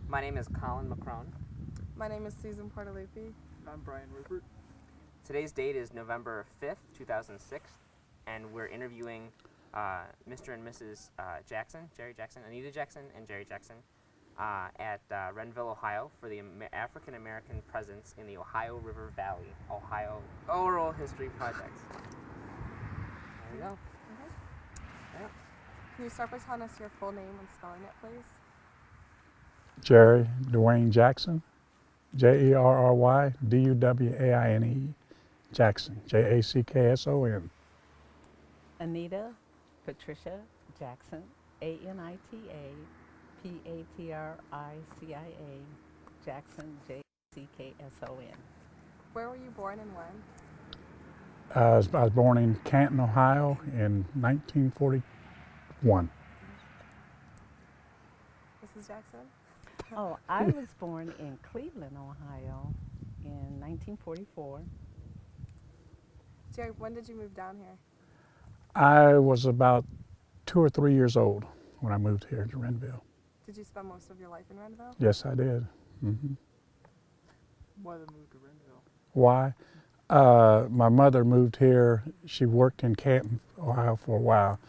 My name is Colin McCrone. My name is Susan Portalupi. I'm Brian Rupert. Today's date is November 5th, 2006, and we're interviewing Mr. and Mrs. Jackson, Jerry Jackson, Anita Jackson, and Jerry Jackson at Rendville, Ohio for the African American presence in the Ohio River Valley, Ohio Oral History Project. There we go. Mm-hmm. Yep. Can you start by telling us your full name and spelling it, please? Jerry Dewayne Jackson, Jerry Duwaine Jackson, Jackson. Anita Patricia Jackson, Anita Patricia Jackson, Jackson. Where were you born and when? I was born in Canton, Ohio in 1941. Mrs. Jackson? Oh, I was born in Cleveland, Ohio in 1944. Jerry, when did you move down here? I was about 2 or 3 years old when I moved here to Renville. Did you spend most of your life in Renville? Yes, I did. Mm-hmm. Why the move to Renville? Why? My mother moved here. She worked in Canton, Ohio for a while,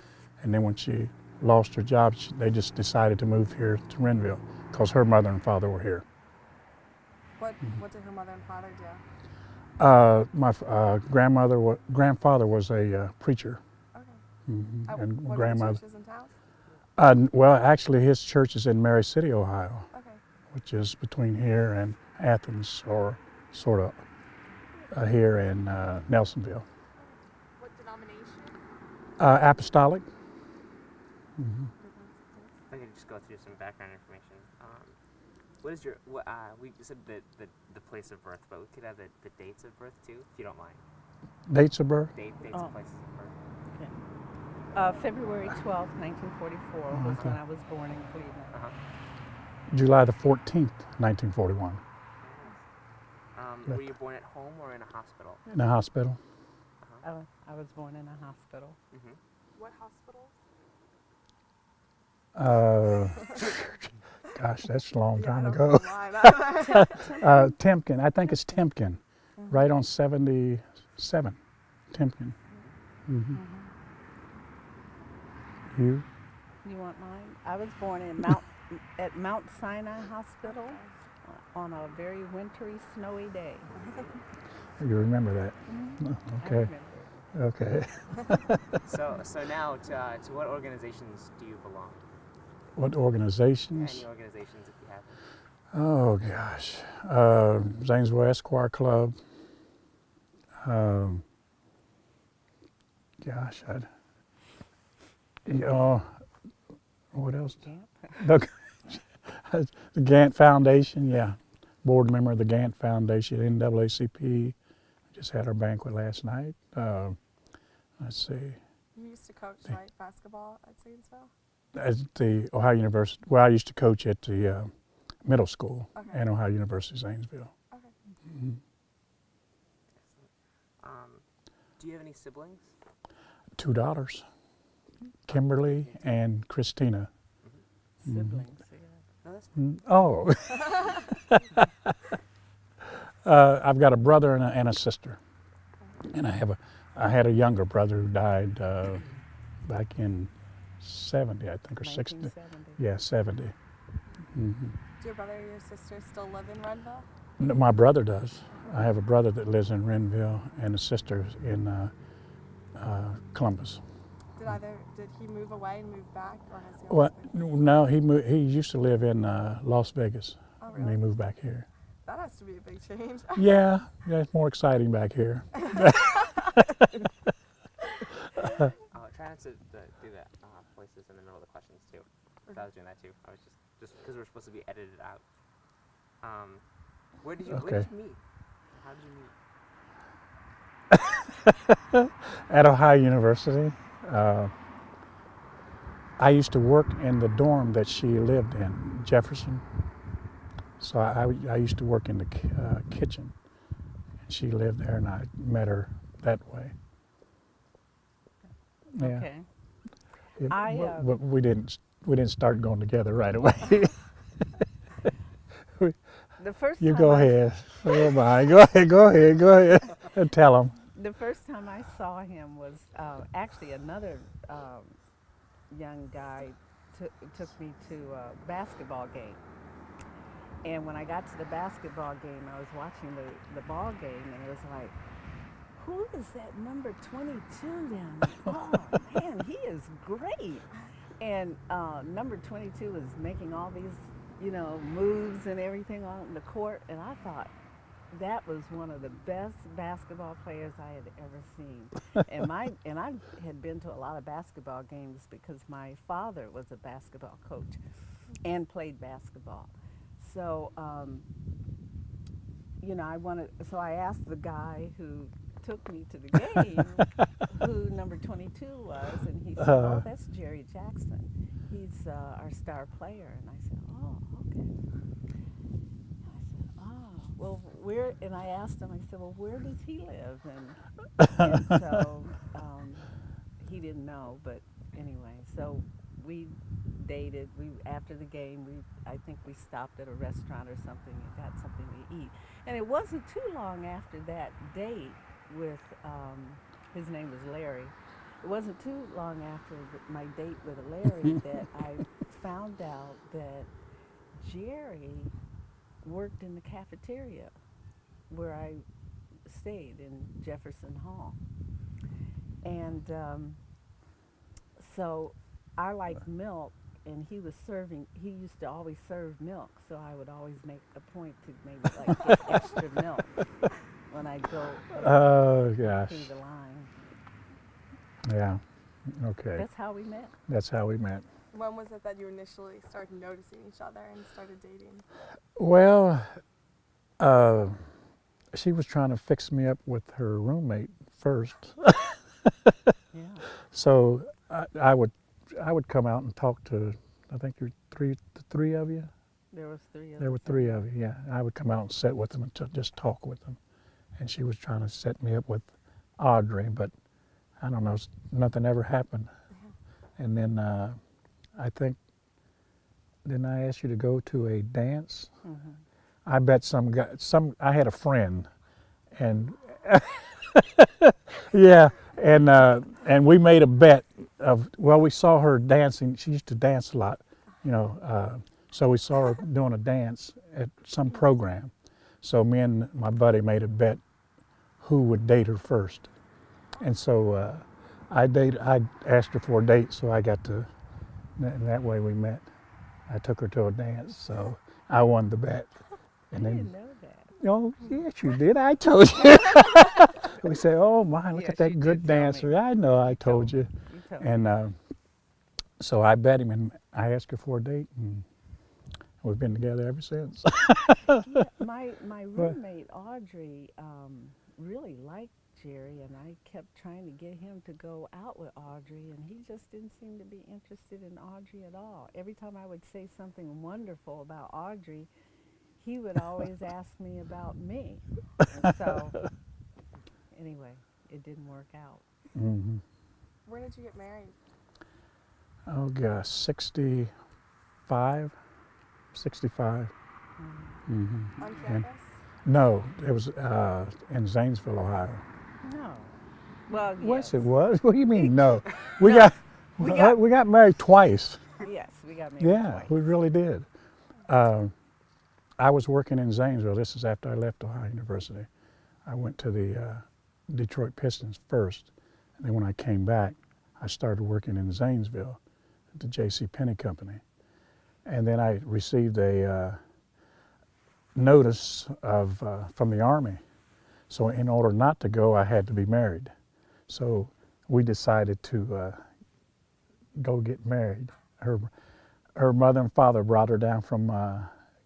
and then when she lost her job, they just decided to move here to Renville because her mother and father were here. What did her mother and father do? My grandfather was a preacher. Okay. Mm-hmm. And what grandmother. churches in town? Well, actually, his church is in Mary City, Ohio, Okay. which is between here and Athens, or sort of here in Nelsonville. What denomination? Apostolic. Mm-hmm. If I could just go through some background information. What is your, we said the place of birth, but we could have the dates of birth too, if you don't mind. Dates of birth? Dates and places of birth. February 12th, 1944 was when I was born in Cleveland. July the 14th, 1941. Were you born at home or in a hospital? In a hospital. I was born in a hospital. Mm-hmm. What hospital? Gosh, that's a long time I ago. Temkin, I think it's Temkin, right on 77, Temkin. Mm-hmm. You? You want mine? I was born in at Mount Sinai Hospital on a very wintry, snowy day. You remember that? Mm-hmm. Okay. Okay. So now, to what organizations do you belong? What organizations? Any organizations, if you have them. Oh gosh, Zanesville Esquire Club. Gosh, what else? The Gantt Foundation, yeah. Board member of the Gantt Foundation, NAACP. Just had our banquet last night. Let's see. You used to coach, right, basketball at Zanesville? At the Ohio University. Well, I used to coach at the middle school and Ohio University, Zanesville. Okay. Mm-hmm. Do you have any siblings? 2 daughters, Kimberly and Christina. Siblings, No, that's I've got a brother and a sister, and I had a younger brother who died back in 70, I think, or 60. 1970. Yeah, 70. Mm-hmm. Do your brother or your sister still live in Renville? No, my brother does. I have a brother that lives in Renville and a sister in Columbus. Did he move away and move back, or has he Well, always no, he used to live in Las Vegas, Oh, and really? he moved back here. That has to be a big change. Yeah, it's more exciting back here. Try not to do that voices in the middle of the questions too. I was doing that too. I was just because we're supposed to be edited out. Where did you meet? How did you meet? At Ohio University. I used to work in the dorm that she lived in, Jefferson. So I used to work in the kitchen. And she lived there, and I met her that way. Yeah. Okay. But we didn't start going together right away. The first You time go ahead. Oh my, go ahead. And tell them. The first time I saw him was actually another young guy took me to a basketball game. And when I got to the basketball game, I was watching the ball game, and it was like, who is that number 22 down there? Oh, man, he is great. And number 22 was making all these, moves and everything on the court, and I thought, that was one of the best basketball players I had ever seen. And I had been to a lot of basketball games because my father was a basketball coach and played basketball. So, I asked the guy who took me to the game who number 22 was, and he said, oh, that's Jerry Jackson. He's our star player. And I said, oh, okay. Well, and I asked him, I said, well, where does he live? And so he didn't know, but anyway, so we dated. After the game, I think we stopped at a restaurant or something and got something to eat. And it wasn't too long after that date with, his name was Larry. It wasn't too long after my date with Larry that I found out that Jerry worked in the cafeteria where I stayed in Jefferson Hall. And so I liked milk, and he used to always serve milk, so I would always make a point to maybe like get extra milk when I go through the line. Yeah, okay. That's how we met. That's how we met. When was it that you initially started noticing each other and started dating? Well, she was trying to fix me up with her roommate first. Yeah. So I would come out and talk to, I think there were the three of you. There was three of us. There were three of you, yeah. I would come out and sit with them and just talk with them. And she was trying to set me up with Audrey, but I don't know, nothing ever happened. Mm-hmm. And then I think, didn't I ask you to go to a dance? Mm-hmm. I bet I had a friend, and yeah, and we made a bet we saw her dancing. She used to dance a lot, so we saw her doing a dance at some program. So me and my buddy made a bet who would date her first. And so I asked her for a date, so I got to, and that way we met. I took her to a dance, so I won the bet. And I didn't know that. Oh, yes, you did. I told you. We say, oh my, look at that good dancer. I know, I told you. And so I bet him, and I asked her for a date, and we've been together ever since. Yeah, my roommate, Audrey, really liked Jerry, and I kept trying to get him to go out with Audrey, and he just didn't seem to be interested in Audrey at all. Every time I would say something wonderful about Audrey, he would always ask me about me. And so, anyway, it didn't work out. Mm-hmm. Where did you get married? Oh gosh, 65. 65. Mm-hmm. Mm-hmm. On campus? No, it was in Zanesville, Ohio. No. Well, Yes, it was. What do you mean, no? We got married twice. Yes, we got married Yeah, twice. we really did. I was working in Zanesville. This is after I left Ohio University. I went to the Detroit Pistons first, and then when I came back, I started working in Zanesville at the J.C. Penney Company. And then I received a notice from the Army. So in order not to go, I had to be married. So we decided to go get married. Her mother and father brought her down from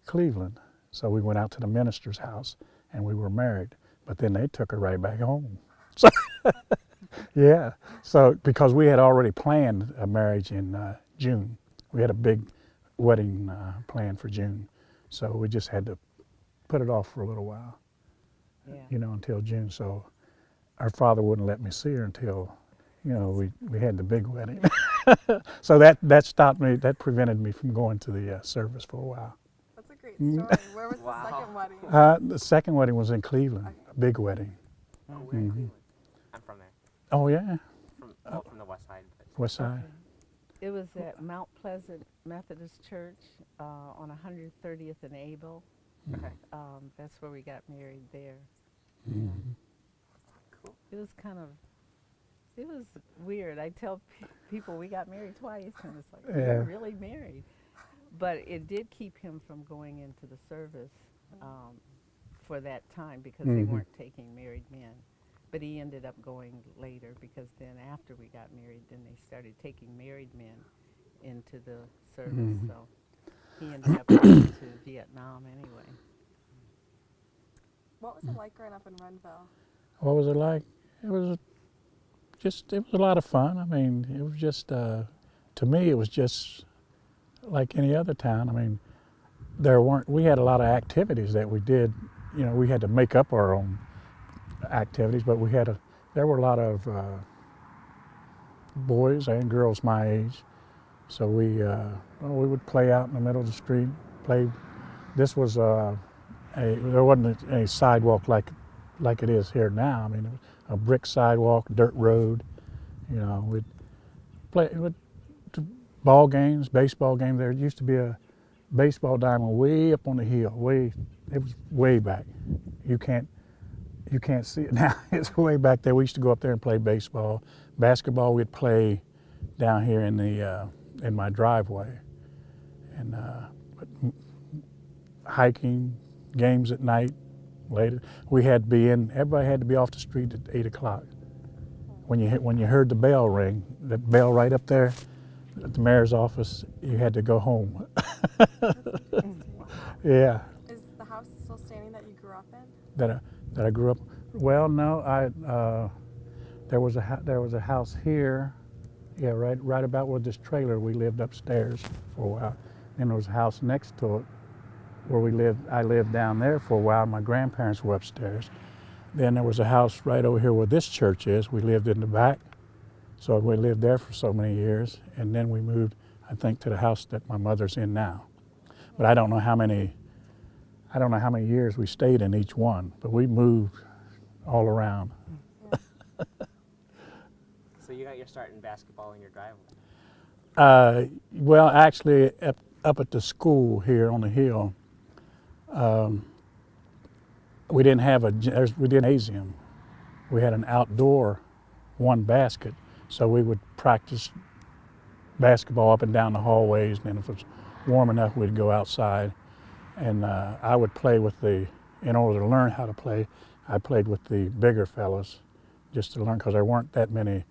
Cleveland. So we went out to the minister's house and we were married. But then they took her right back home. So yeah, so because we had already planned a marriage in June. We had a big wedding planned for June. So we just had to put it off for a little while, until June. So our father wouldn't let me see her until, we had the big wedding. So that stopped me, that prevented me from going to the service for a while. That's a great great story. Where was the Wow. second wedding? The second wedding was in Cleveland, a big wedding. Oh, we're in Cleveland. I'm from there. Oh yeah, From the west side. But west side. It was at Mount Pleasant Methodist Church on 130th and Abel. Okay. That's where we got married there. Cool. It was weird. I tell people we got married twice, and it's like, Yeah. we're really married. But it did keep him from going into the service for that time because they weren't taking married men. But he ended up going later because then after we got married, then they started taking married men into the service. So he ended up going to Vietnam anyway. What was it like growing up in Renville? What was it like? It was a lot of fun. I mean, it was just, to me, it was just like any other town. I mean, we had a lot of activities that we did. You know, we had to make up our own activities, but there were a lot of boys and girls my age. So we would play out in the middle of the street, this was there wasn't a sidewalk like it is here now. I mean, it was a brick sidewalk, dirt road. You know, we'd play ball games, baseball games. There used to be a baseball diamond way up on the hill. It was way back. You can't see it now. It's way back there. We used to go up there and play baseball. Basketball we'd play down here in my driveway. And but hiking, games at night, later. Everybody had to be off the street at 8 o'clock. When you heard the bell ring, that bell right up there at the mayor's office, you had to go home. Yeah. Is the house still standing that you grew up in? That I grew up. Well, no, there was a house here, yeah, right about where this trailer we lived upstairs for a while. Then there was a house next to it where we lived. I lived down there for a while. My grandparents were upstairs. Then there was a house right over here where this church is. We lived in the back, so we lived there for so many years. And then we moved, I think, to the house that my mother's in now. But I don't know how many years we stayed in each one, but we moved all around. So you got your start in basketball in your driveway? Well, actually, up at the school here on the hill, we didn't have a gymnasium. We had an outdoor one basket, so we would practice basketball up and down the hallways, and then if it was warm enough, we'd go outside. And I would play in order to learn how to play, I played with the bigger fellas just to learn, because there weren't that many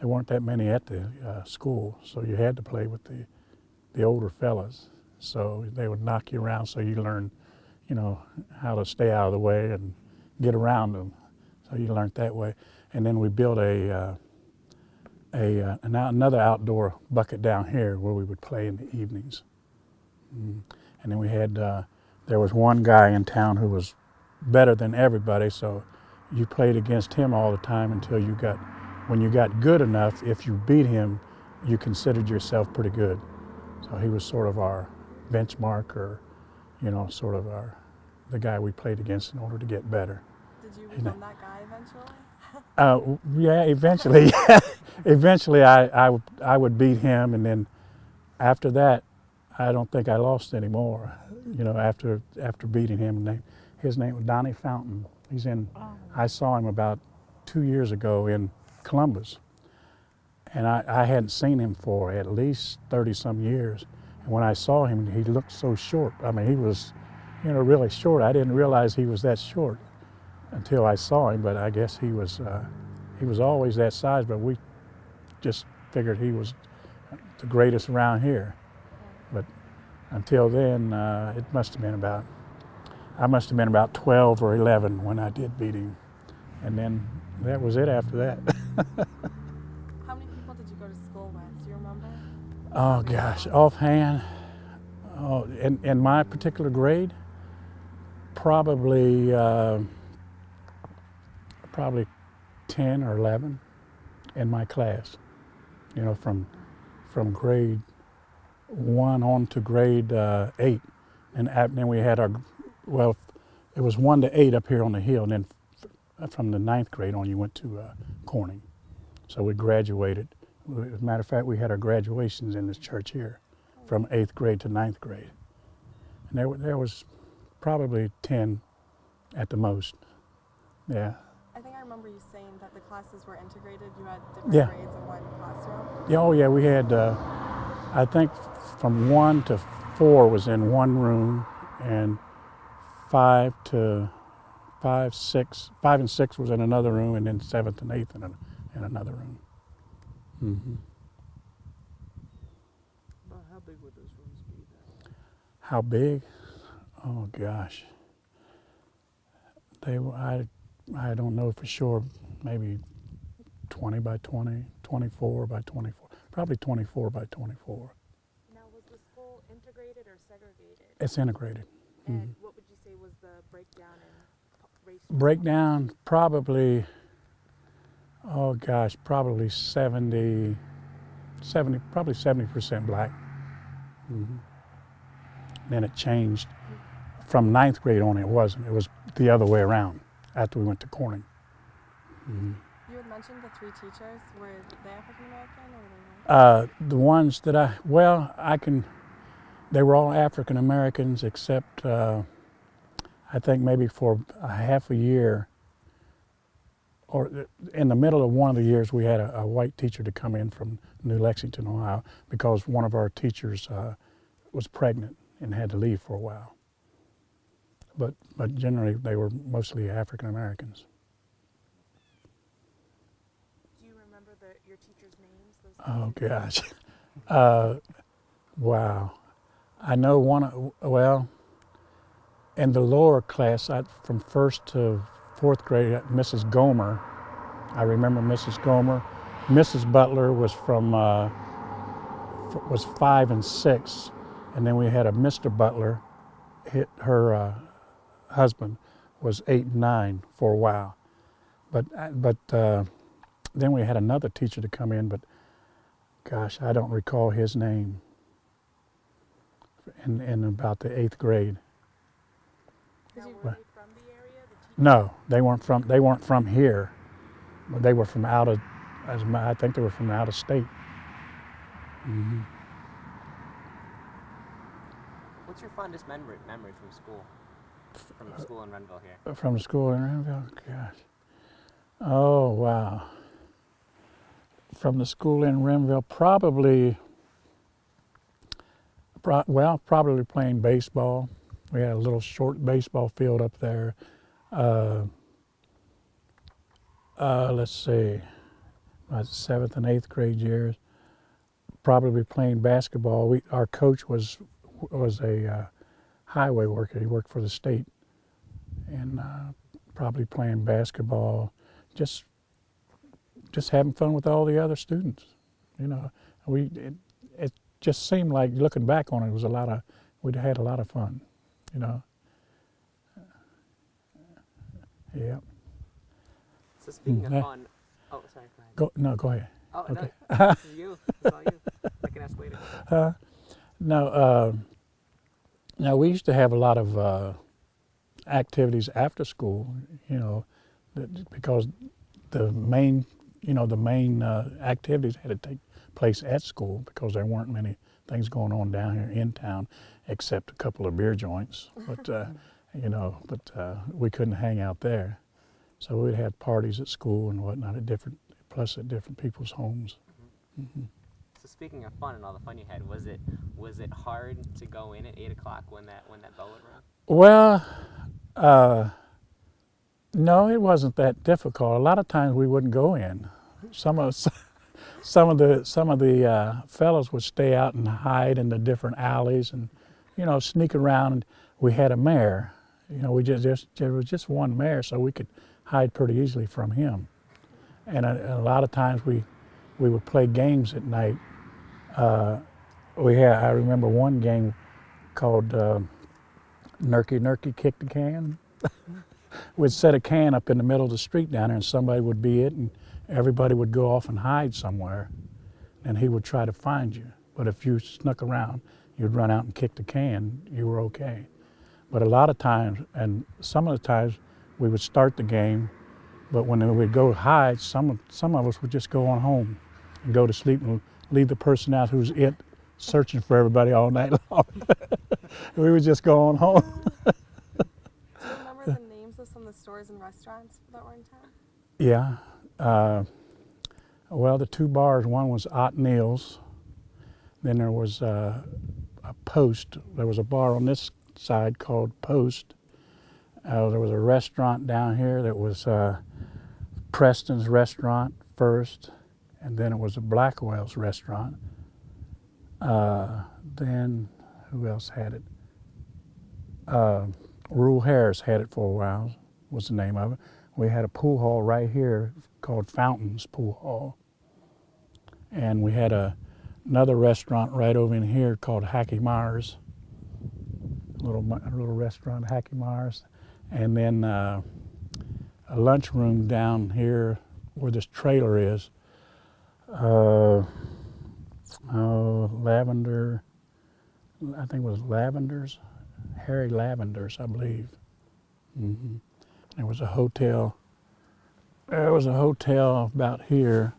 at the school, so you had to play with the older fellas. So they would knock you around, so you learn, how to stay out of the way and get around them. So you learned that way. And then we built another outdoor bucket down here where we would play in the evenings. And then we had, there was one guy in town who was better than everybody, so you played against him all the time until when you got good enough, if you beat him, you considered yourself pretty good. So he was sort of our benchmark, or, sort of the guy we played against in order to get better. Did you become that guy eventually? Yeah, eventually. Eventually I would beat him, and then after that, I don't think I lost anymore, after beating him. His name was Donnie Fountain. I saw him about 2 years ago in Columbus, and I hadn't seen him for at least 30-some years. And when I saw him, he looked so short. I mean, he was, really short. I didn't realize he was that short until I saw him, but I guess he was always that size, but we just figured he was the greatest around here. But until then, I must have been about 12 or 11 when I did beat him. And then that was it after that. How many people did you go to school with? Do you remember? Oh gosh, offhand, in my particular grade, probably 10 or 11 in my class. From grade 1 on to grade 8, And then we had our, well, it was 1 to 8 up here on the hill, and then from the 9th grade on, you went to Corning. So we graduated. As a matter of fact, we had our graduations in this church here, from 8th grade to 9th grade. And there was probably 10 at the most. Yeah. I think I remember you saying that the classes were integrated. You had different Yeah. grades in one classroom. Yeah, oh yeah, we had, I think from 1 to 4 was in one room, and 5 and 6 was in another room, and then 7th and 8th in another room. Mm-hmm. About how big would those rooms be then? How big? Oh gosh. They were, I don't know for sure, maybe 20 by 20, 24 by 24, probably 24 by 24. Now, was the school integrated or segregated? It's integrated. And what would you say was the breakdown in race? Breakdown probably, oh gosh, probably 70, probably 70% black. Mm-hmm. Then it changed. From 9th grade on, it wasn't. It was the other way around after we went to Corning. Mm-hmm. You had mentioned the 3 teachers. Were they African American or were they The ones that they were all African Americans except I think maybe for a half a year, or in the middle of one of the years, we had a white teacher to come in from New Lexington, Ohio, because one of our teachers was pregnant and had to leave for a while. But generally, they were mostly African Americans. Do you remember your teachers' names? Oh gosh, wow. I know well, in the lower class, from 1st to 4th grade, Mrs. Gomer. I remember Mrs. Gomer. Mrs. Butler was was 5 and 6, and then we had a Mr. Butler. Her husband was 8 and 9 for a while, but then we had another teacher to come in, but gosh, I don't recall his name. In about the 8th grade. Now, were they from the area? The teachers? No, they weren't from here. They were from I think they were from out of state. Mm-hmm. What's your fondest memory from school? From the school in Renville here? From the school in Renville? Gosh. Oh, wow. From the school in Renville, probably playing baseball. We had a little short baseball field up there. Let's see, my 7th and 8th grade years, probably playing basketball. Our coach was a highway worker. He worked for the state, and probably playing basketball, just having fun with all the other students. You know, it just seemed like, looking back on it, we'd had a lot of fun, you know. Yeah. So speaking of fun, oh, sorry, go ahead. Go ahead. Oh, Okay. no, this is you. It's all you. I can ask later. Now we used to have a lot of activities after school, you know, because the main activities had to take place at school because there weren't many things going on down here in town, except a couple of beer joints. But we couldn't hang out there, so we'd have parties at school and whatnot at different people's homes. Mm-hmm. So speaking of fun and all the fun you had, was it hard to go in at 8 o'clock when that bell would ring? Well, no, it wasn't that difficult. A lot of times we wouldn't go in. Some of the fellows would stay out and hide in the different alleys and, you know, sneak around. We had a mayor. You know, there was just one mayor, so we could hide pretty easily from him. And a lot of times we would play games at night. I remember one game called Nurky Kick the Can. We'd set a can up in the middle of the street down there, and somebody would be it, and everybody would go off and hide somewhere, and he would try to find you. But if you snuck around, you'd run out and kick the can, you were okay. But a lot of times, and some of the times, we would start the game, but when we'd go hide, some of us would just go on home and go to sleep and leave the person out who's searching for everybody all night long. We would just go on home. Do you remember the names of some of the stores and restaurants that were in town? Yeah. Well, the two bars, one was Ott Neal's. Then there was a Post. There was a bar on this side called Post. There was a restaurant down here that was Preston's Restaurant first, and then it was a Blackwell's Restaurant. Then who else had it? Rural Harris had it for a while, was the name of it. We had a pool hall right here called Fountains Pool Hall. And we had another restaurant right over in here called Hacky Myers, a little restaurant, Hacky Myers. And then a lunchroom down here where this trailer is. Lavender, I think it was Lavender's, Harry Lavender's, I believe. Mm-hmm. There was a hotel. There was a hotel about here.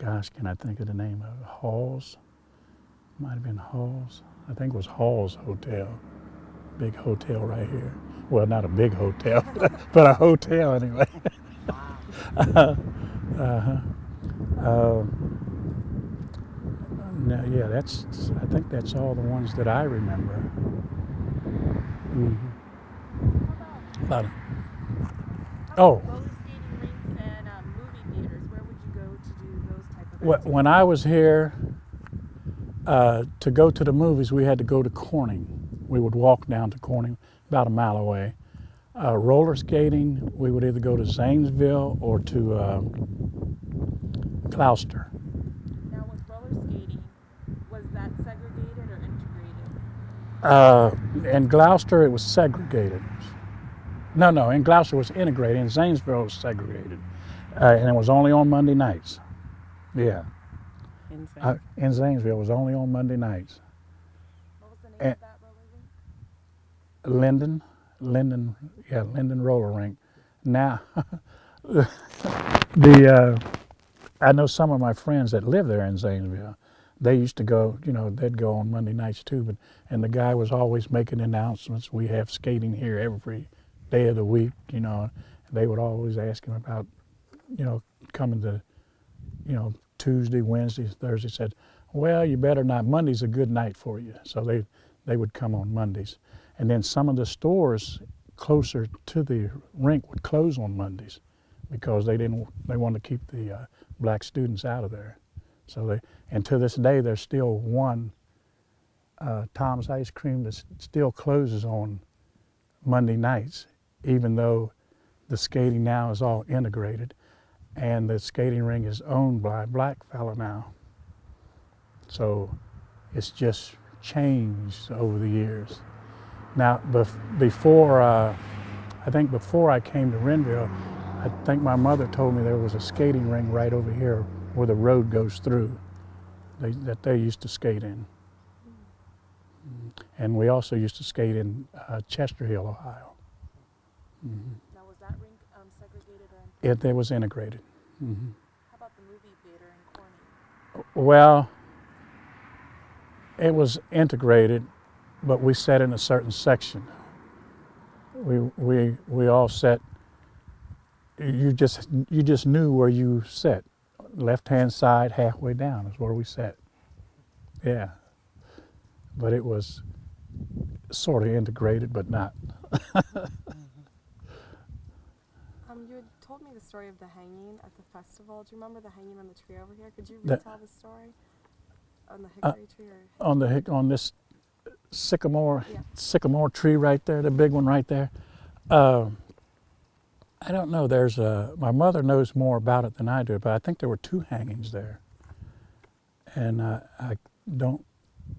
Gosh, can I think of the name of it? Halls? Might have been Halls. I think it was Hall's Hotel. Big hotel right here. Well, not a big hotel, but a hotel anyway. No, yeah, I think that's all the ones that I remember. Mm-hmm. Oh. Roller skating rinks and movie theaters. Where would you go to do those type of activities? When I was here, to go to the movies, we had to go to Corning. We would walk down to Corning, about a mile away. Roller skating, we would either go to Zanesville or to Gloucester. Now with roller skating, was that segregated or integrated? In Gloucester, it was segregated. No, in Gloucester it was integrated. In Zanesville, it was segregated. And it was only on Monday nights. Yeah. In Zanesville, it was only on Monday nights. What was the name of that roller rink? Linden Roller Rink. Now, I know some of my friends that live there in Zanesville. They used to go, they'd go on Monday nights too, and the guy was always making announcements. We have skating here every day of the week, They would always ask him about, coming to, Tuesday, Wednesday, Thursday. Said, well, you better not. Monday's a good night for you. So they would come on Mondays. And then some of the stores closer to the rink would close on Mondays because they wanted to keep the black students out of there. So and to this day, there's still one Tom's Ice Cream that still closes on Monday nights, even though the skating now is all integrated, and the skating ring is owned by a black fella now. So it's just changed over the years. Now, before I came to Renville, I think my mother told me there was a skating ring right over here where the road goes through that they used to skate in. And we also used to skate in Chester Hill, Ohio. Mm-hmm. Now was that rink segregated or It was integrated. Mm-hmm. How about the movie theater in Corning? Well, it was integrated, but we sat in a certain section. We all sat. You just knew where you sat. Left-hand side, halfway down is where we sat. Yeah, but it was sort of integrated, but not. You had told me the story of the hanging at the festival. Do you remember the hanging on the tree over here? Could you retell the story on the hickory tree? Or? On this sycamore tree right there, the big one right there. I don't know. There's my mother knows more about it than I do, but I think there were two hangings there, and I don't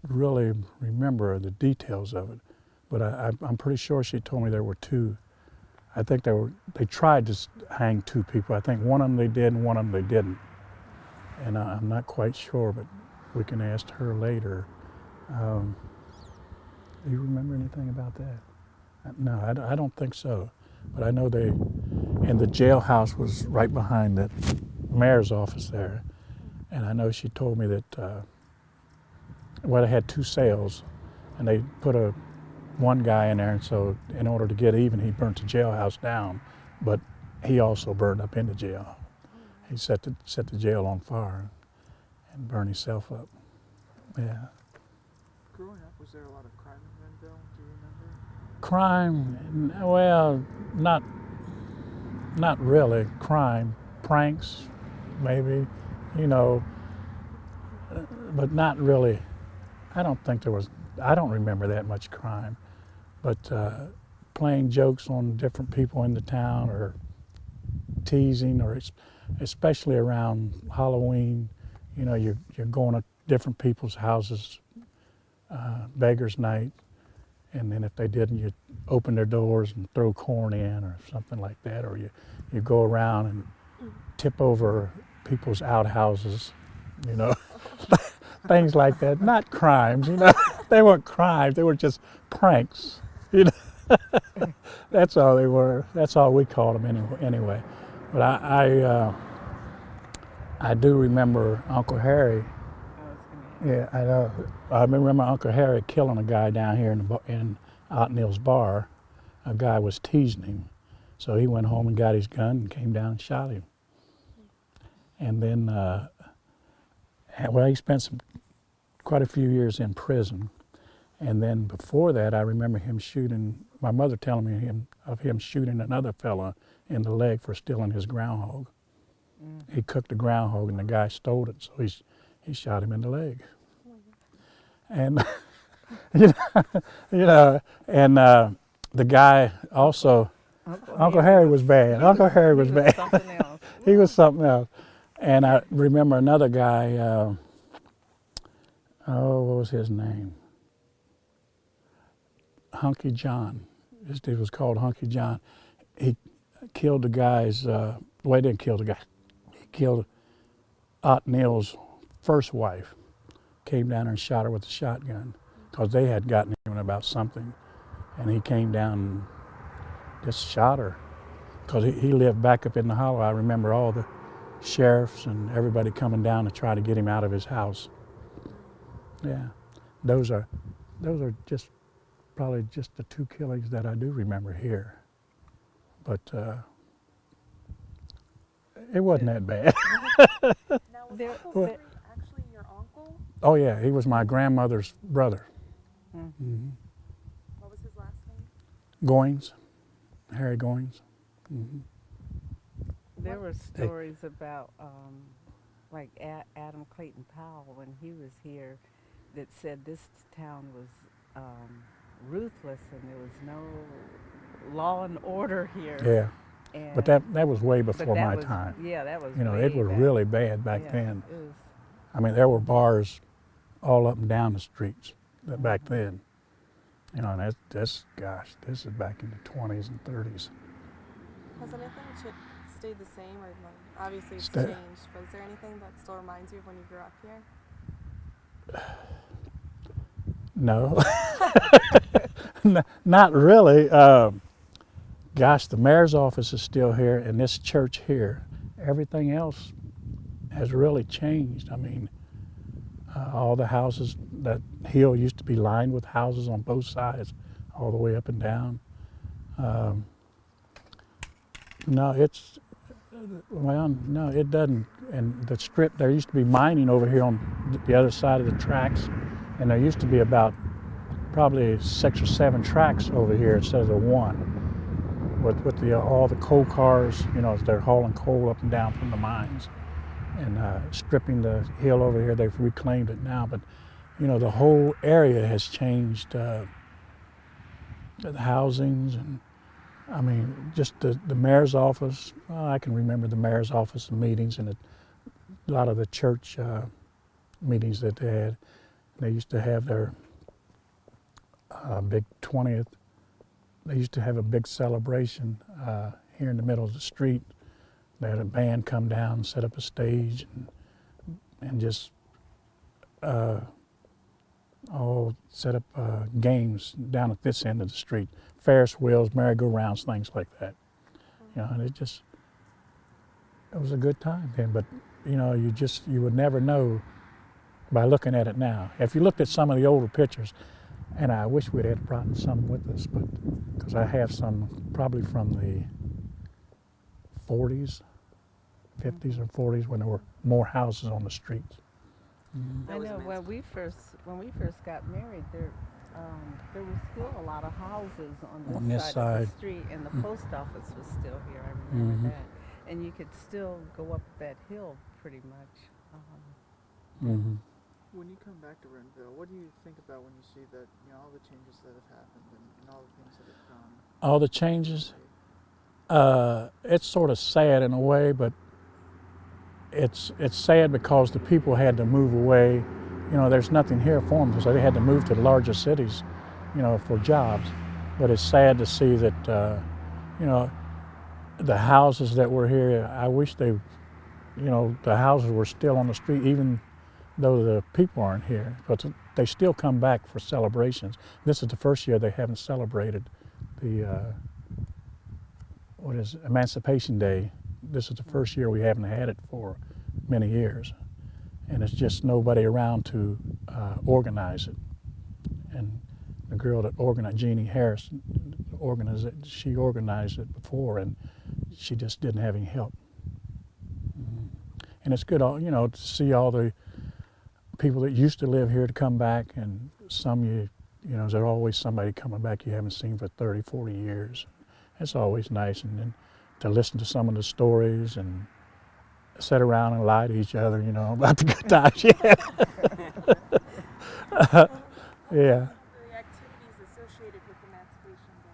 really remember the details of it, but I'm pretty sure she told me there were two. I think they tried to hang two people. I think one of them they did and one of them they didn't, and I'm not quite sure, but we can ask her later. Do you remember anything about that? No, I don't think so. But I know and the jailhouse was right behind the mayor's office there. And I know she told me that, they had 2 cells, and they put one guy in there, and so in order to get even, he burnt the jailhouse down, but he also burned up in the jail. He set the jail on fire and burned himself up. Yeah. Growing up, was there a lot of crime in Renville? Do you remember? Crime, well, not really. Crime, pranks, maybe, but not really. I don't remember that much crime, but playing jokes on different people in the town, or teasing, or especially around Halloween, you're going to different people's houses, beggars night, and then if they didn't, you open their doors and throw corn in or something like that, or you go around and tip over people's outhouses, things like that. Not crimes, they weren't crimes, they were just pranks, That's all they were. That's all we called them anyway. But I do remember Uncle Harry. Yeah, I know. I remember Uncle Harry killing a guy down here in Ottnill's bar. A guy was teasing him, so he went home and got his gun and came down and shot him. And then, he spent quite a few years in prison. And then before that, I remember my mother telling me of him shooting another fella in the leg for stealing his groundhog. He cooked a groundhog and the guy stole it, so he shot him in the leg. And, and the guy also, Uncle Harry was bad. Uncle Harry was bad. Something else. He was something else. And I remember another guy, what was his name? Hunky John. His name was called Hunky John. He killed the guy's, he didn't kill the guy. He killed Ottnill's first wife. Came down there and shot her with a shotgun because they had gotten him about something. And he came down and just shot her because he lived back up in the hollow. I remember all the sheriffs and everybody coming down to try to get him out of his house. Yeah, those are just probably just the 2 killings that I do remember here. But it wasn't that bad. Now, was Uncle Henry actually your uncle? Oh yeah, he was my grandmother's brother. Mm-hmm. What was his last name? Goins, Harry Goins. Mm-hmm. There were stories about like Adam Clayton Powell when he was here that said this town was ruthless and there was no law and order here. Yeah, And but that was way before my time. Yeah, that was. It was back. really bad back Yeah, then. it was, I mean, there were bars all up and down the streets back then. And this is back in the 20s and 30s. Has anything stayed the same, or obviously it's changed, but is there anything that still reminds you of when you grew up here? No, not really. The mayor's office is still here, and this church here. Everything else has really changed. I mean, all the houses, that hill used to be lined with houses on both sides, all the way up and down. No, it doesn't. And the strip, there used to be mining over here on the other side of the tracks, and there used to be about probably 6 or 7 tracks over here instead of the one. With all the coal cars, as they're hauling coal up and down from the mines and stripping the hill over here. They've reclaimed it now, but the whole area has changed. The housings and I mean, just the mayor's office. I can remember the mayor's office and meetings and a lot of the church meetings that they had. They used to have their big 20th. They used to have a big celebration here in the middle of the street. They had a band come down and set up a stage and just set up games down at this end of the street, Ferris wheels, merry-go-rounds, things like that. And it was a good time then. But you would never know by looking at it now. If you looked at some of the older pictures, and I wish we'd had brought some with us, but because I have some probably from the 40s, 50s or 40s when there were more houses on the streets. I know when we first got married, there were still a lot of houses on this side of the street, and the post office was still here. I remember that, and you could still go up that hill pretty much. When you come back to Renville, what do you think about when you see that all the changes that have happened and all the things that have gone? All the changes. It's sort of sad in a way, but it's sad because the people had to move away. There's nothing here for them, so they had to move to the larger cities, for jobs. But it's sad to see that, the houses that were here, I wish the houses were still on the street, even though the people aren't here. But they still come back for celebrations. This is the first year they haven't celebrated the, Emancipation Day. This is the first year we haven't had it for many years. And it's just nobody around to organize it. And the girl that organized, Jeannie Harris, she organized it before, and she just didn't have any help. And it's good, to see all the people that used to live here to come back, and some there's always somebody coming back you haven't seen for 30, 40 years. It's always nice, and then to listen to some of the stories and sit around and lie to each other, about the good times. Yeah. Yeah. The activities associated with Emancipation Day.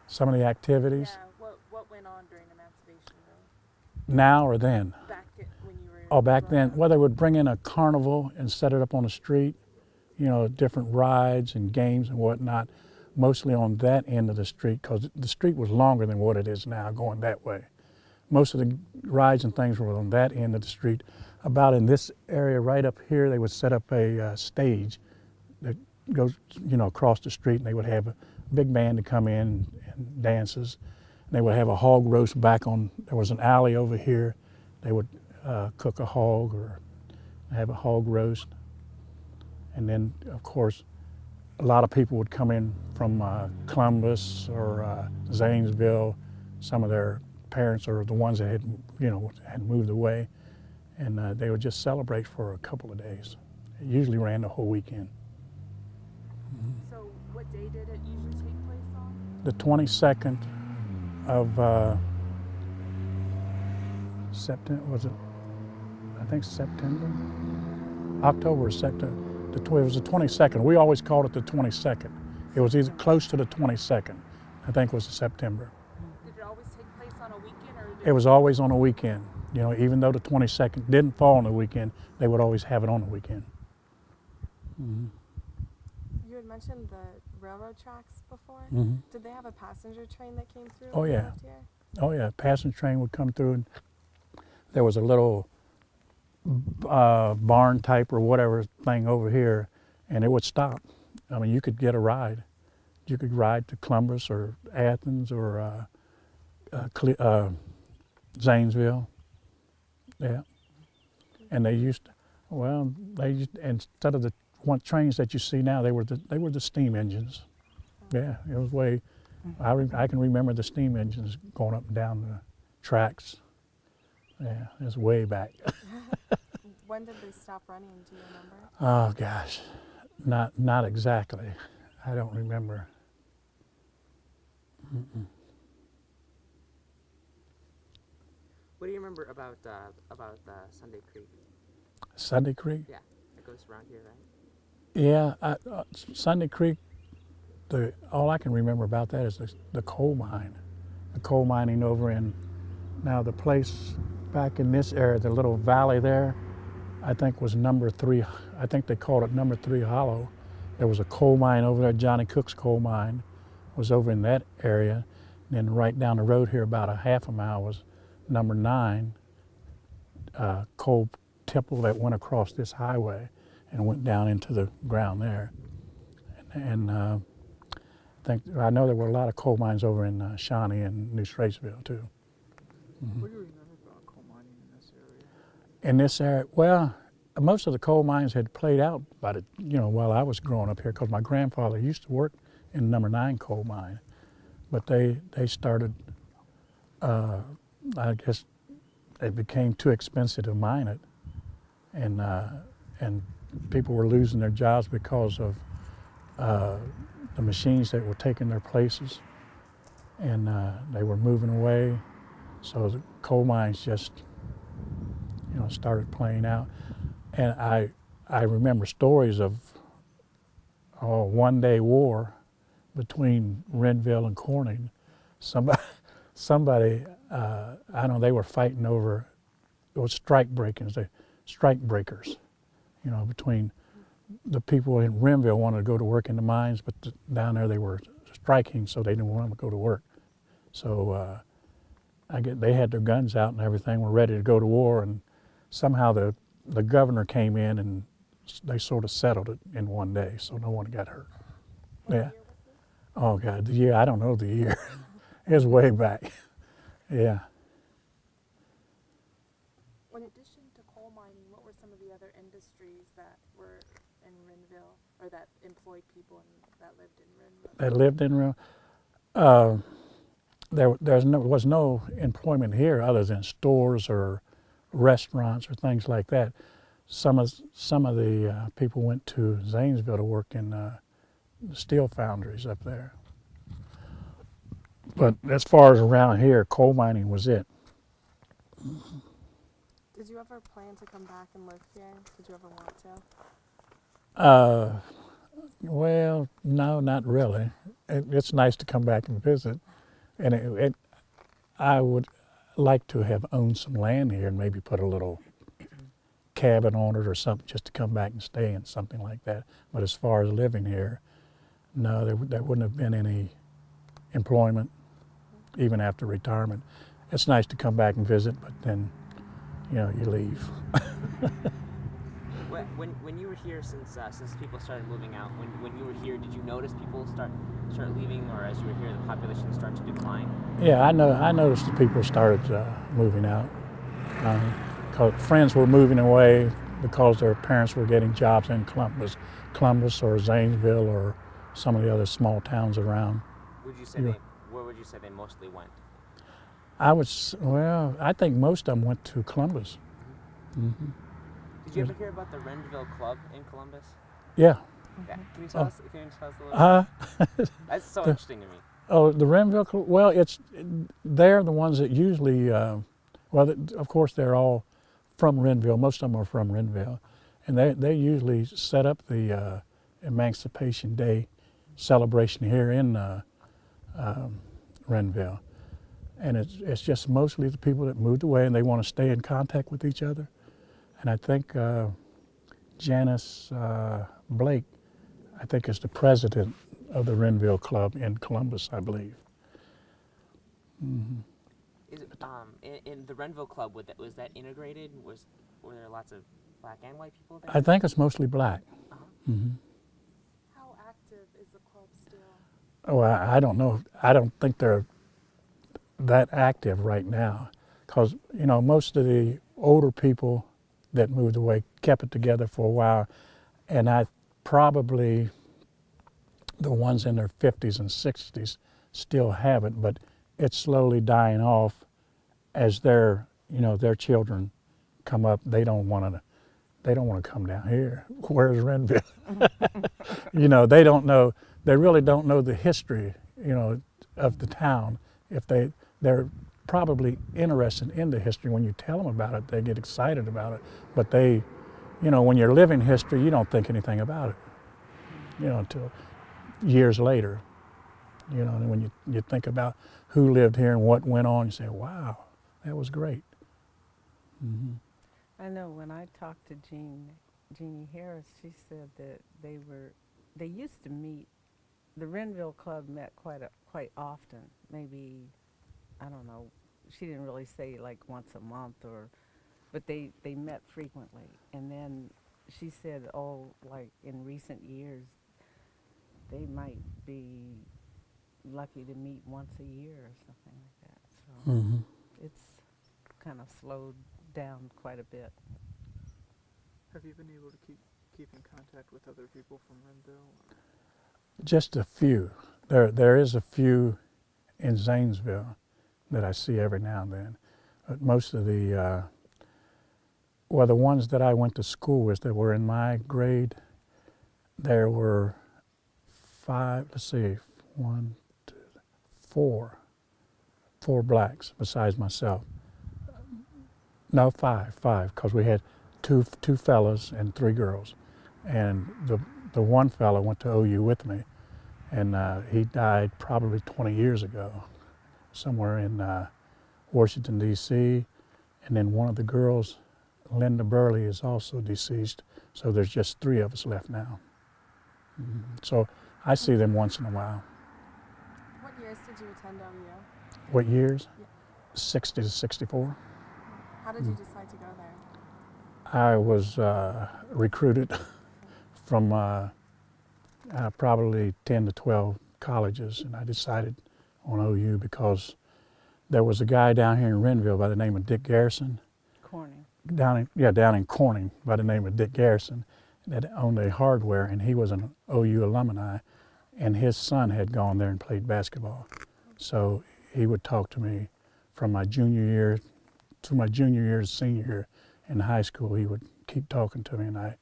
Some of the activities. Yeah. What went on during Emancipation Day? Now or then? When you were. Oh, back then. Well, they would bring in a carnival and set it up on the street. Different rides and games and whatnot. Mostly on that end of the street, because the street was longer than what it is now going that way. Most of the rides and things were on that end of the street. About in this area right up here, they would set up a stage that goes, across the street, and they would have a big band to come in and dances. And they would have a hog roast back on, there was an alley over here. They would cook a hog or have a hog roast. And then, of course, a lot of people would come in from Columbus or Zanesville. Some of their parents are the ones that had moved away, and they would just celebrate for a couple of days. It usually ran the whole weekend. So what day did it usually take place on? The 22nd of September, was it? I think September? October or September. It was the 22nd. We always called it the 22nd. It was either close to the 22nd. I think it was September. Did it always take place on a weekend, or it was always on a weekend. Even though the 22nd didn't fall on the weekend, they would always have it on the weekend. You had mentioned the railroad tracks before. Did they have a passenger train that came through? Oh, when you yeah. lived here? Oh yeah, passenger train would come through, and there was a little barn type or whatever thing over here, and it would stop. I mean, you could get a ride. You could ride to Columbus or Athens or Zanesville. Yeah. And they used, instead of the trains that you see now, they were the steam engines. Yeah, it was way. I can remember the steam engines going up and down the tracks. Yeah, it was way back. When did they stop running? Do you remember? Oh gosh, not exactly. I don't remember. What do you remember about Sunday Creek? Sunday Creek? Yeah, it goes around here, right? Yeah, Sunday Creek. All I can remember about that is the coal mine, the coal mining over in. Now the place back in this area, the little valley there, I think was number 3. I think they called it number 3 Hollow. There was a coal mine over there. Johnny Cook's coal mine was over in that area. And then right down the road here, about a half a mile, was number 9 coal temple that went across this highway. and went down into the ground there. And I know there were a lot of coal mines over in Shawnee and New Straceville too. What do you remember about coal mining in this area? In this area, well, most of the coal mines had played out by the, while I was growing up here, because my grandfather used to work in number 9 coal mine, but they started, I guess it became too expensive to mine it, and people were losing their jobs because of the machines that were taking their places, and they were moving away, so the coal mines just, started playing out. And I remember stories of one-day war between Renville and Corning. Somebody, I don't know, they were fighting over, it was strikebreakers, between the people in Renville wanted to go to work in the mines, but down there they were striking, so they didn't want them to go to work. So they had their guns out and everything, were ready to go to war, and somehow the governor came in and they sort of settled it in one day, so no one got hurt. Yeah. Oh God, the year, I don't know the year. It was way back. Yeah. In addition to coal mining, what were some of the other industries that were in Renville, or that employed people that lived in Renville? That lived in Renville? There was no employment here other than stores or restaurants or things like that. Some of the people went to Zanesville to work in the steel foundries up there. But as far as around here, coal mining was it. Did you ever plan to come back and live here? Did you ever want to? Well, no, not really. It's nice to come back and visit, and I would like to have owned some land here and maybe put a little cabin on it or something, just to come back and stay in, something like that. But as far as living here, no, there wouldn't have been any employment even after retirement. It's nice to come back and visit, but then, you leave. When you were here, since people started moving out, when you were here, did you notice people start leaving, or as you were here, the population start to decline? Yeah, I noticed the people started moving out. 'Cause friends were moving away because their parents were getting jobs in Columbus or Zanesville or some of the other small towns around. Would you say where would you say they mostly went? I think most of them went to Columbus. Mm-hmm. Did you ever hear about the Rendville Club in Columbus? Yeah. Yeah. Can you tell us a little bit? That's so interesting to me. Oh, the Renville Club. Well, they're the ones that usually. Of course, they're all from Renville. Most of them are from Renville, and they usually set up the Emancipation Day celebration here in Renville, and it's just mostly the people that moved away and they want to stay in contact with each other. And I think Janice Blake, I think, is the president of the Renville Club in Columbus, I believe. Mm-hmm. Is it, in the Renville Club, was that integrated? Were there lots of black and white people there? I think it's mostly black. Uh-huh. Mm-hmm. How active is the club still? Oh, I don't know. I don't think they're that active right now, because most of the older people that moved away kept it together for a while, and probably the ones in their 50s and 60s still have it, but it's slowly dying off as their children come up. They don't want to come down here. Where's Renville? They don't know. They really don't know the history, of the town. If they're probably interested in the history. When you tell them about it, they get excited about it. But when you're living history, you don't think anything about it, until years later. And when you think about who lived here and what went on, you say, wow, that was great. Mm-hmm. I know when I talked to Jeannie Harris, she said that they used to meet. The Renville Club met quite often, maybe, I don't know, she didn't really say like once a month, but they met frequently. And then she said, oh, like in recent years, they might be lucky to meet once a year or something like that. So Hmm. it's kind of slowed down quite a bit. Have you been able to keep in contact with other people from Rendville? Just a few. There is a few in Zanesville that I see every now and then. But most of the, the ones that I went to school with that were in my grade, there were four blacks besides myself. No, five, because we had two fellas and three girls. And the one fella went to OU with me, and he died probably 20 years ago, somewhere in Washington, D.C. And then one of the girls, Linda Burley, is also deceased. So there's just three of us left now. So I see them once in a while. What years did you attend OU? What years? Yeah. 60 to 64. How did you decide to go there? I was recruited from probably 10 to 12 colleges, and I decided on OU because there was a guy down here in Renville by the name of Dick Garrison. Corning. Down in Corning by the name of Dick Garrison that owned a hardware, and he was an OU alumni, and his son had gone there and played basketball. So he would talk to me from my junior year to senior year in high school. He would keep talking to me, and I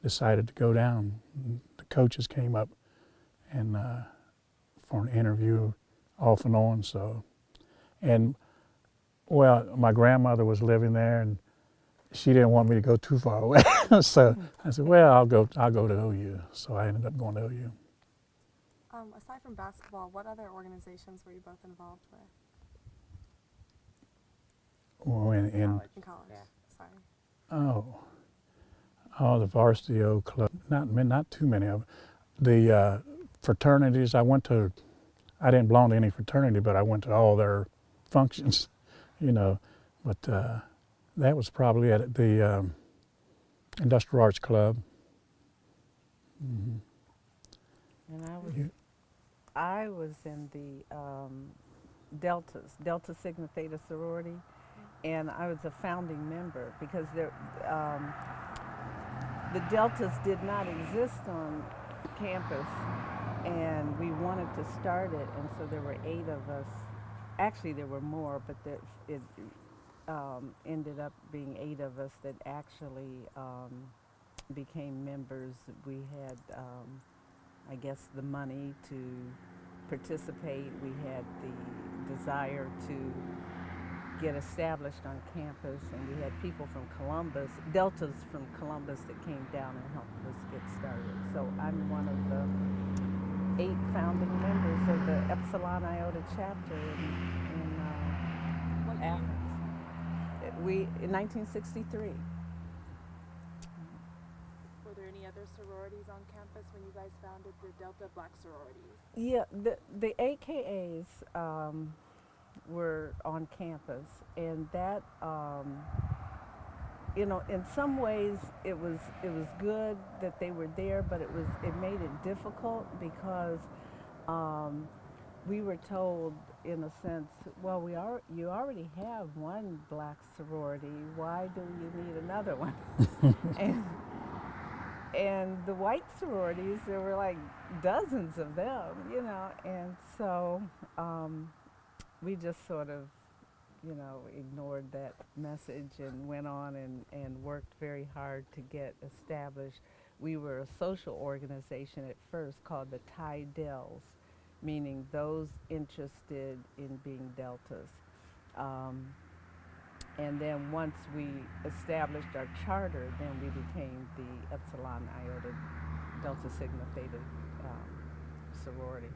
decided to go down. The coaches came up and for an interview off and on. So, and well, my grandmother was living there, and she didn't want me to go too far away. So I said, well, I'll go to OU. So I ended up going to OU. Aside from basketball, what other organizations were you both involved with? Well, in College. In college. Yeah. Sorry. the Varsity O Club. Not too many of them. The fraternities I didn't belong to any fraternity, but I went to all their functions, But that was probably at the Industrial Arts Club. Mm-hmm. And I was in the Delta Sigma Theta sorority, and I was a founding member because the Deltas did not exist on campus, and we wanted to start it, and so there were 8 of us. Actually, there were more, but it ended up being 8 of us that actually became members. We had, I guess, the money to participate. We had the desire to get established on campus, and we had people from Columbus, Deltas from Columbus, that came down and helped us get started. So I'm one of the 8 founding members of the Epsilon Iota chapter in Athens. In 1963. Were there any other sororities on campus when you guys founded the Delta Black sororities? Yeah, the AKAs were on campus, and that in some ways it was good that they were there, but it made it difficult because we were told, in a sense, well, you already have one black sorority. Why do you need another one? and the white sororities, there were like dozens of them, and so we just sort of, ignored that message and went on and worked very hard to get established. We were a social organization at first called the Tie Dells, meaning those interested in being Deltas. And then once we established our charter, then we became the Epsilon Iota Delta Sigma Theta sorority.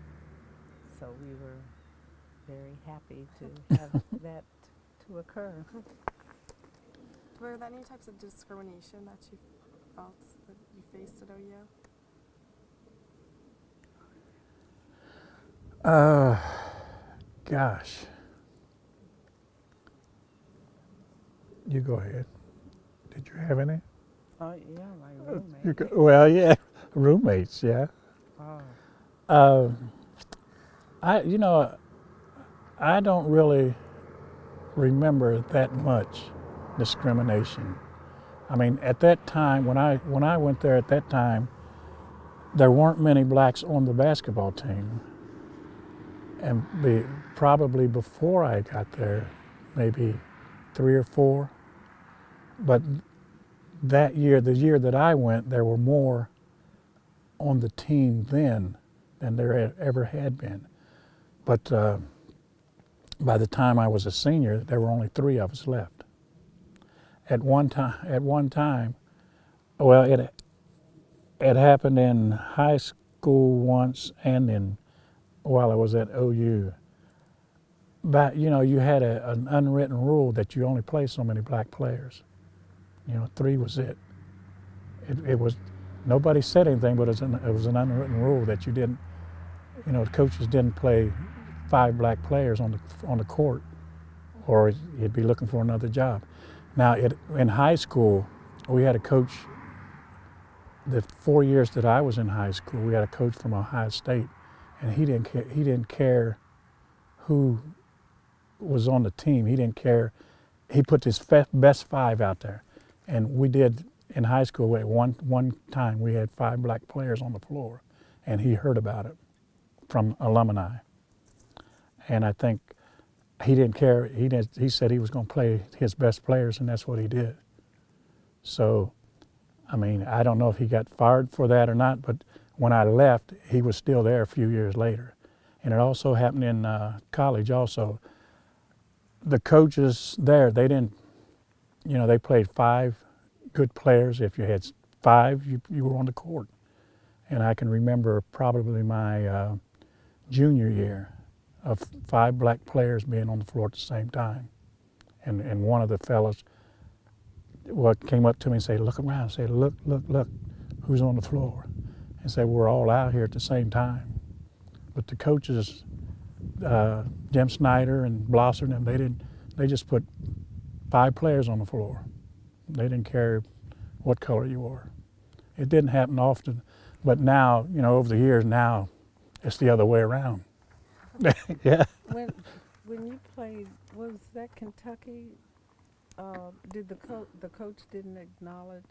So we were very happy to have that to occur. Were there any types of discrimination that you felt that you faced at OU? Gosh. You go ahead. Did you have any? Oh, yeah, my roommate. Well, yeah, roommates, yeah. Oh. I I don't really remember that much discrimination. I mean, at that time, when I went there at that time, there weren't many blacks on the basketball team. And probably before I got there, maybe 3 or 4. But that year, the year that I went, there were more on the team then than there ever had been. But by the time I was a senior, there were only 3 of us left. At one time, well, it happened in high school once and while I was at OU. But you had an unwritten rule that you only play so many black players. 3 was it. It was, nobody said anything, but it was an unwritten rule that you didn't, the coaches didn't play 5 black players on the court, or you'd be looking for another job. Now, in high school, we had a coach. The 4 years that I was in high school, we had a coach from Ohio State, and he didn't care who was on the team. He didn't care. He put his best 5 out there, and we did in high school. At one time, we had 5 black players on the floor, and he heard about it from alumni. And I think he didn't care. He said he was going to play his best players, and that's what he did. So, I mean, I don't know if he got fired for that or not, but when I left, he was still there a few years later. And it also happened in college also. The coaches there, they didn't, they played 5 good players. If you had 5, you were on the court. And I can remember probably my junior year of 5 black players being on the floor at the same time. And one of the fellas came up to me and said, look around, and said, look, who's on the floor? And said, we're all out here at the same time. But the coaches, Jim Snyder and Blosser and them, they just put 5 players on the floor. They didn't care what color you were. It didn't happen often, but now, over the years, now it's the other way around. Yeah. When you played, was that Kentucky? Did the coach didn't acknowledge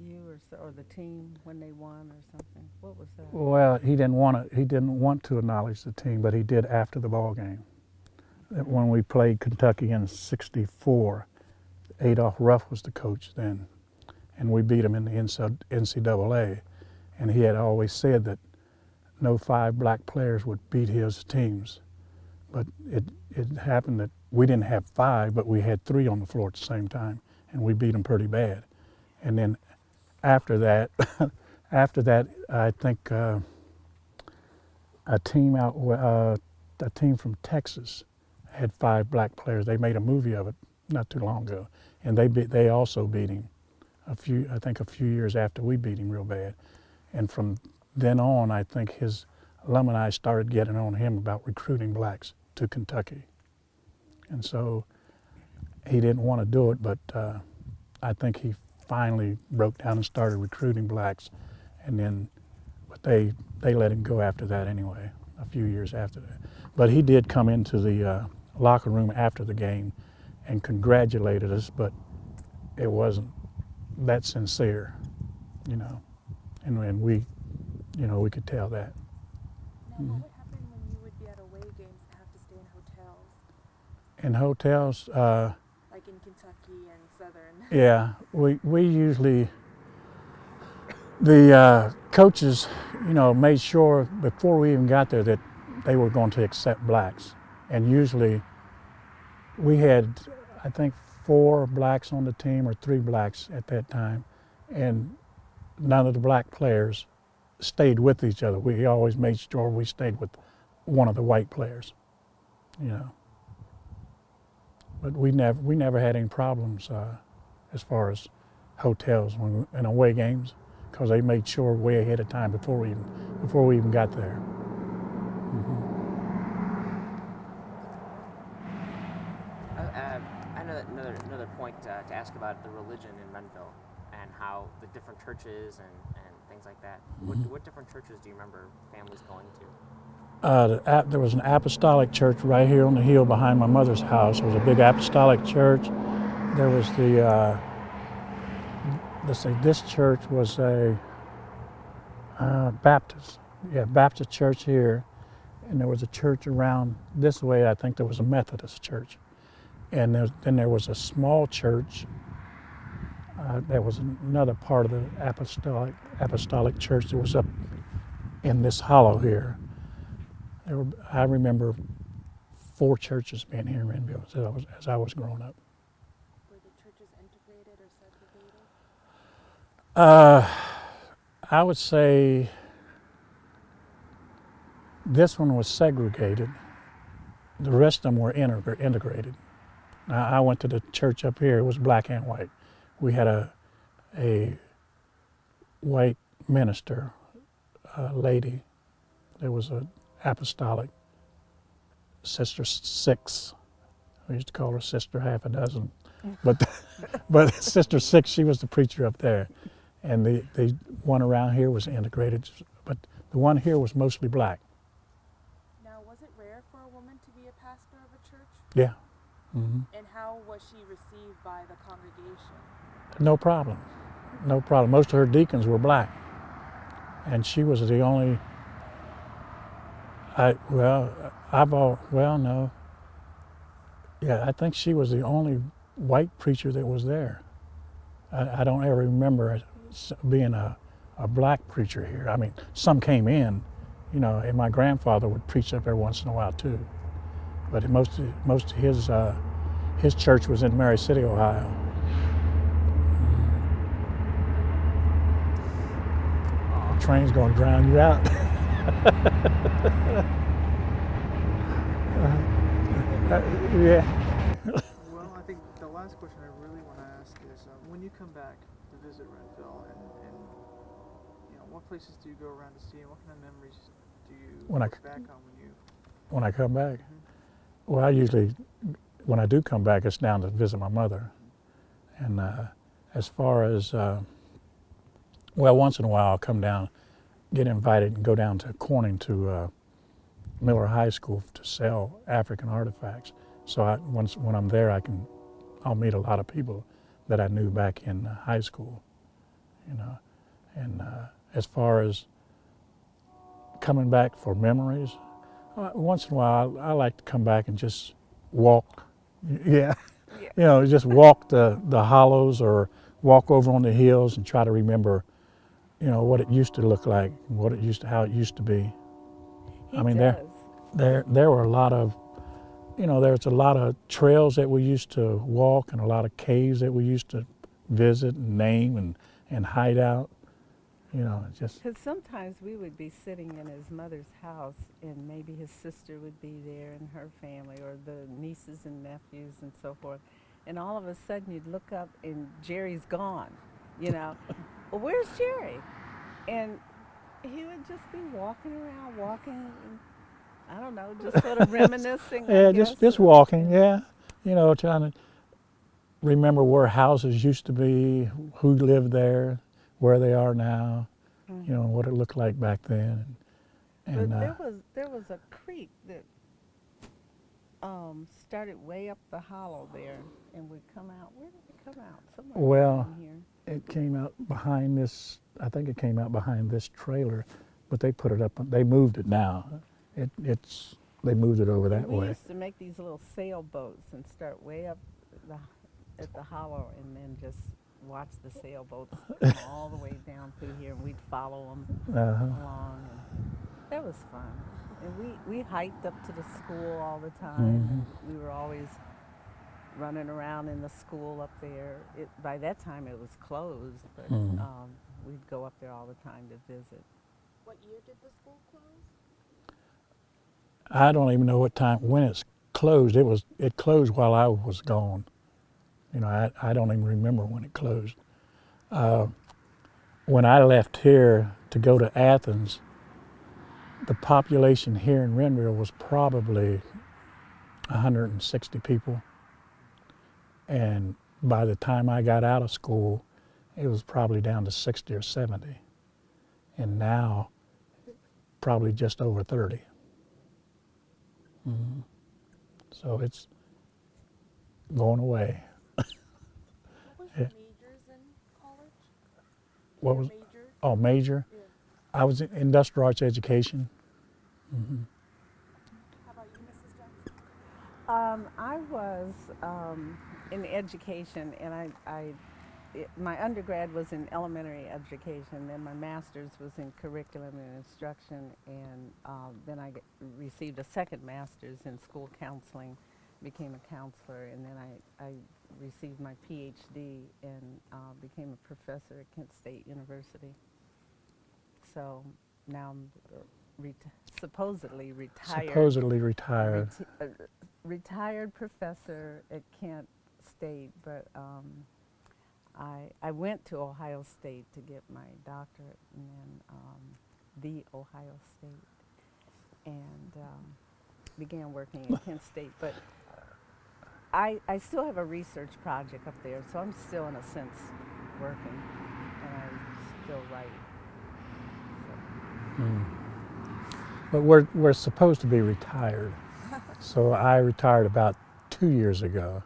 you or the team when they won or something? What was that? Well, he didn't want to acknowledge the team, but he did after the ball game. When we played Kentucky in '64, Adolph Ruff was the coach then, and we beat him in the NCAA. And he had always said that no 5 black players would beat his teams. But it happened that we didn't have 5, but we had 3 on the floor at the same time, and we beat them pretty bad. And then after that, I think a team from Texas had 5 black players. They made a movie of it not too long ago, and they also beat him a few years after we beat him real bad. And from then on, I think his alumni started getting on him about recruiting blacks to Kentucky. And so he didn't want to do it, but I think he finally broke down and started recruiting blacks. But they let him go after that anyway, a few years after that. But he did come into the locker room after the game and congratulated us, but it wasn't that sincere, and we, we could tell that. Now, what would happen when you would be at away games and have to stay in hotels? In hotels, Like in Kentucky and Southern. yeah, we usually, the coaches, made sure before we even got there that they were going to accept blacks. And usually we had, I think, 4 blacks on the team or 3 blacks at that time. And none of the black players stayed with each other. We always made sure we stayed with one of the white players, But we never had any problems as far as hotels in away games, because they made sure way ahead of time before we even got there. Mm-hmm. Another point to ask about about the religion in Renville and how the different churches and things like that. What different churches do you remember families going to? There was an apostolic church right here on the hill behind my mother's house. It was a big apostolic church. There was this church was a Baptist, Baptist church here. And there was a church around this way. I think there was a Methodist church. And then there was a small church. There was another part of the apostolic church that was up in this hollow here. I remember 4 churches being here in Renville as I was growing up. Were the churches integrated or segregated? I would say this one was segregated. The rest of them were integrated. Now, I went to the church up here. It was black and white. We had a white minister, lady. There was an apostolic, Sister Six. We used to call her Sister Half a Dozen. But Sister Six, she was the preacher up there. And the one around here was integrated, but the one here was mostly black. Now, was it rare for a woman to be a pastor of a church? Yeah. Mm-hmm. And how was she received by the congregation? No problem. No problem. Most of her deacons were black. And she was the only, no. Yeah, I think she was the only white preacher that was there. I don't ever remember being a black preacher here. I mean, some came in, and my grandfather would preach up there once in a while too. But most of his church was in Mary City, Ohio. The train's gonna drown you out. Yeah. Well, I think the last question I really want to ask is, when you come back to visit Renville, and what places do you go around to see, and what kind of memories do you look back on when I come back? Well, I usually, when I do come back, it's down to visit my mother. And as far as, once in a while I'll come down, get invited and go down to Corning to Miller High School to sell African artifacts. So when I'm there, I'll meet a lot of people that I knew back in high school, And as far as coming back for memories, once in a while I like to come back and just walk. Yeah. Just walk the hollows or walk over on the hills and try to remember, what it used to look like, how it used to be. There were a lot of, there's a lot of trails that we used to walk and a lot of caves that we used to visit and name and hide out. Just. Because sometimes we would be sitting in his mother's house and maybe his sister would be there and her family or the nieces and nephews and so forth. And all of a sudden you'd look up and Jerry's gone, Well, where's Jerry? And he would just be walking around, I don't know, just sort of reminiscing. Yeah, just walking, yeah. Trying to remember where houses used to be, who lived there, where they are now, what it looked like back then. And there was a creek that started way up the hollow there and would come out. Where did it come out? Somewhere around here. It came out behind this, I think it came out behind this trailer, but they put it up, they moved it now. They moved it over that way. We used to make these little sailboats and start way up at the hollow and then just watch the sailboats come all the way down through here, and we'd follow them along. And that was fun. And we hiked up to the school all the time. We were always running around in the school up there. By that time it was closed, but we'd go up there all the time to visit. What year did the school close? I don't even know when it's closed. It closed while I was gone. I don't even remember when it closed. When I left here to go to Athens, the population here in Renville was probably 160 people. And by the time I got out of school, it was probably down to 60 or 70. And now, probably just over 30. Mhm. So it's going away. What was your Yeah. majors in college? What Your was, major? oh, major? Yeah. I was in industrial arts education. Mhm. How about you, Mrs. Jackson? I was in education, and my undergrad was in elementary education, then my master's was in curriculum and instruction, and then received a second master's in school counseling, became a counselor, and then I received my PhD and became a professor at Kent State University. So now I'm supposedly retired. Supposedly retired. Retired professor at Kent State, but I went to Ohio State to get my doctorate, and then the Ohio State, and began working at Kent State. But I still have a research project up there, so I'm still in a sense working, and I still write. So. Mm. But we're supposed to be retired. So I retired about 2 years ago.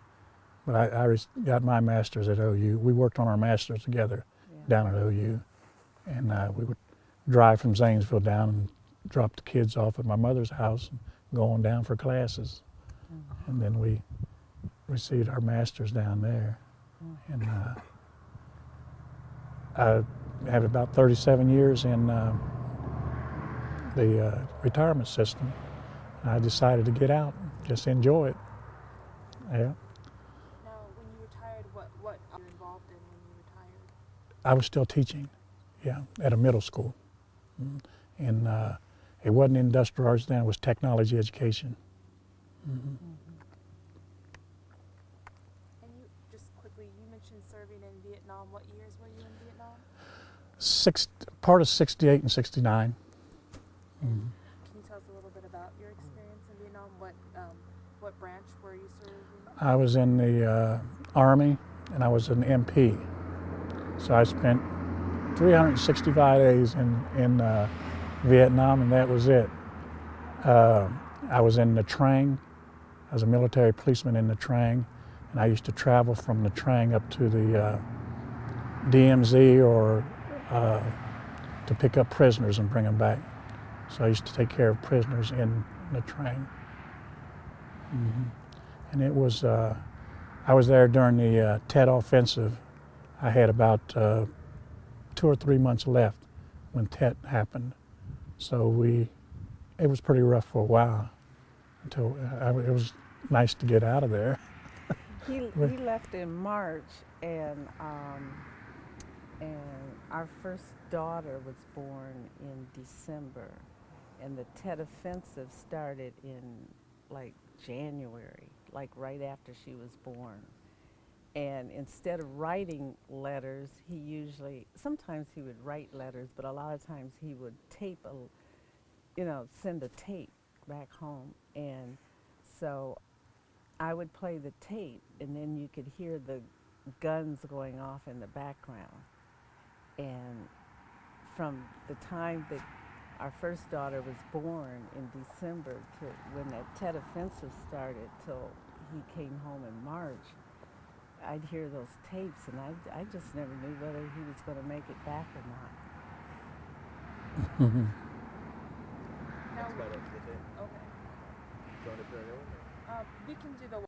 But I got my master's at OU. We worked on our master's together down at OU. And we would drive from Zanesville down and drop the kids off at my mother's house and go on down for classes. Mm-hmm. And then we received our master's down there. Mm-hmm. And I have about 37 years in the retirement system. And I decided to get out, just enjoy it. Yeah. Now, when you retired, what were you involved in when you retired? I was still teaching, yeah, at a middle school. And it wasn't industrial arts then, it was technology education. Mm-hmm. And you, just quickly, you mentioned serving in Vietnam. What years were you in Vietnam? Part of 68 and 69. Mm-hmm. Can you tell us a little bit about your experience in Vietnam? What branch were you serving? I was in the Army, and I was an MP. So I spent 365 days in Vietnam, and that was it. I was in Nha Trang. I was a military policeman in Nha Trang, and I used to travel from Nha Trang up to the DMZ or to pick up prisoners and bring them back. So I used to take care of prisoners in Nha Trang. Mm-hmm. And it was, I was there during the Tet Offensive. I had about 2 or 3 months left when Tet happened. So it was pretty rough for a while until it was nice to get out of there. He left in March, and our first daughter was born in December, and the Tet Offensive started in like January, like right after she was born. And instead of writing letters, sometimes he would write letters, but a lot of times he would send a tape back home. And so I would play the tape, and then you could hear the guns going off in the background. And from the time that our first daughter was born in December to when that Tet Offensive started till he came home in March, I'd hear those tapes, and I just never knew whether he was going to make it back or not. Mm-hmm. Now, okay. We can do the